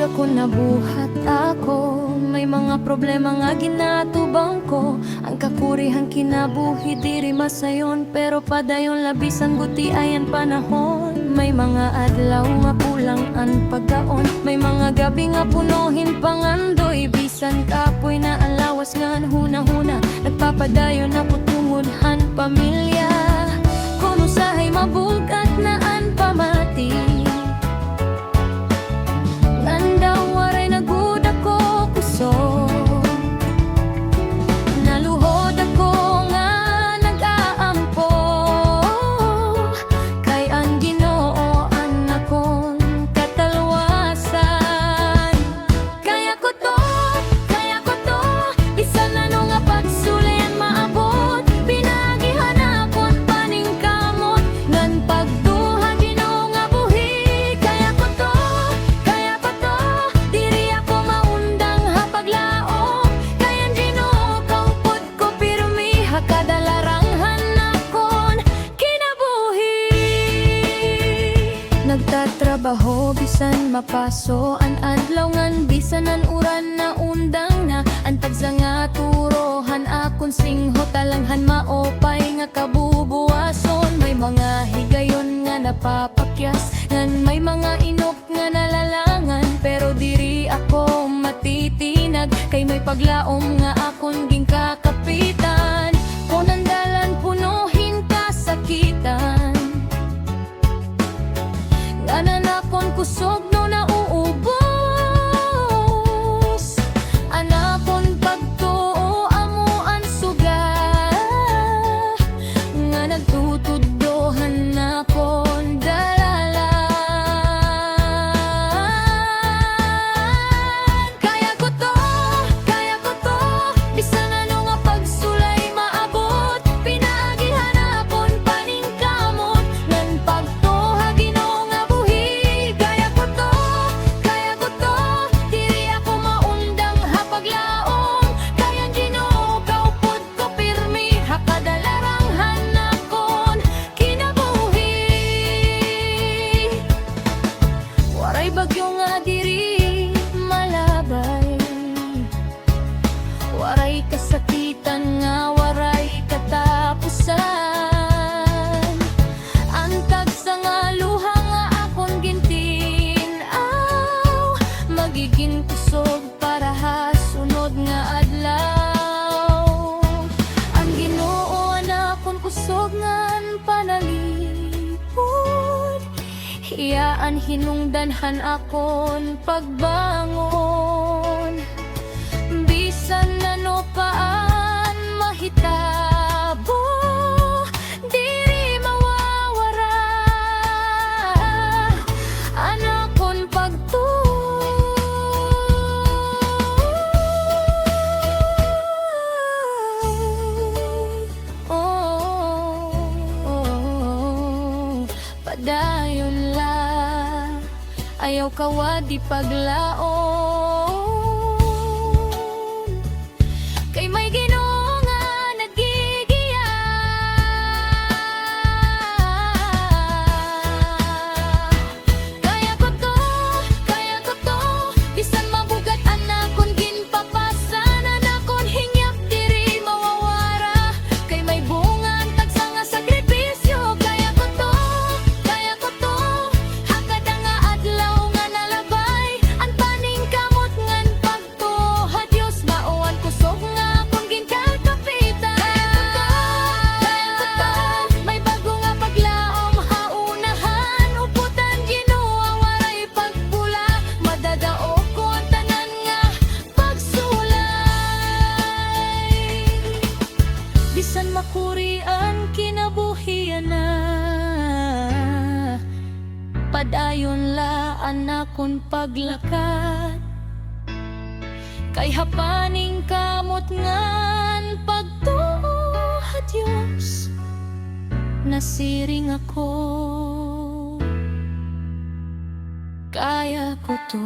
ako nabuhat ako. May mga problema nga ginatubang ko. Ang kakurihan kinabuhi diri masayon, pero padayon labisan guti ayan panahon. May mga adlaw nga kulang ang pagkaon, may mga gabi nga punuhin pangandoy. Bisan kapoy na ang lawas nga huna-huna, nagpapadayon ako tungod-han pamilya. Kung usahay mabugat na ang pamati, nandaw waray nagud ako kusog. Naluhod ako nga nag-aampo, kay ang Ginoo ang akong katalwasan. Kaya ko to, bisan ano nga pagsulian maabot. Pinagihan akon paning kamot, ngan pagduha Ginoo nga buhi. Kaya ko to, diri ako maundang hapaglaom. Kaya ang Ginoo kaupod ko pirmi, hakadalaranghan akon kinabuhi. Nagtatrabaho bisan mapaso ang adlaw, ngan bisan ang uran na undang na. Antag sa nga turohan akon singho, talanghan maopay nga kabubuason. May mga higayon nga napapakyas, ngan may mga inok nga nalalangan. Pero diri ako matitinag, kay may paglaom nga akon ging kakapitan. Kung nandalan punuhin kasakitan, nganan akon kusog no nauubos. Anakon pagtuo amo ang suga, nga nagtutuddohan akon dalalan. Kaya ko to, bisan ano nga pagsulay maabot. Pinaagihan akon paning kamot, ngan pagtuha Ginoo nga buhi. Kaya ko to, diri ako maundang hapaglaom. Kaya ang Ginoo kaupod ko pirmi, hakadalaranghan akon kinabuhi. Waray bagyo nga diri malabay, waray kasakitan nga waray katapusan. Antag sa nga luha nga akon gintinaw, magiging kusog para ha sunod nga adlaw. Ang Ginoo na akon kusog ngan panalipod, iyaan hinungdanhan akon pagbangon. Bisan ano paan mahitabo, diri mawawara anakon padayon la, ayaw kawadi paglaom. Kay may Ginoo nga nagigiya. Kaya ko to, bisan mabugat anakon ginpapasan. Anakon hingyap diri mawawara, kay may bunga ang tagsa nga sakripisyo. Kaya ko to, hakad nga adlaw nga nalabay. Ang paning kamot ngan pagtuha Dios, mauwan kusog nga akong ginkakapitan. May bago nga paglaom haunahan, uputan Ginoo waray pagpula. Madadaog ko ang tanan nga pagsulay, bisan makuri ang kinabuhian na. Padayon la anakon paglakad, kay hapaning kamot ngan pagtuo ha Dios, nasiring ako. Kaya ko to.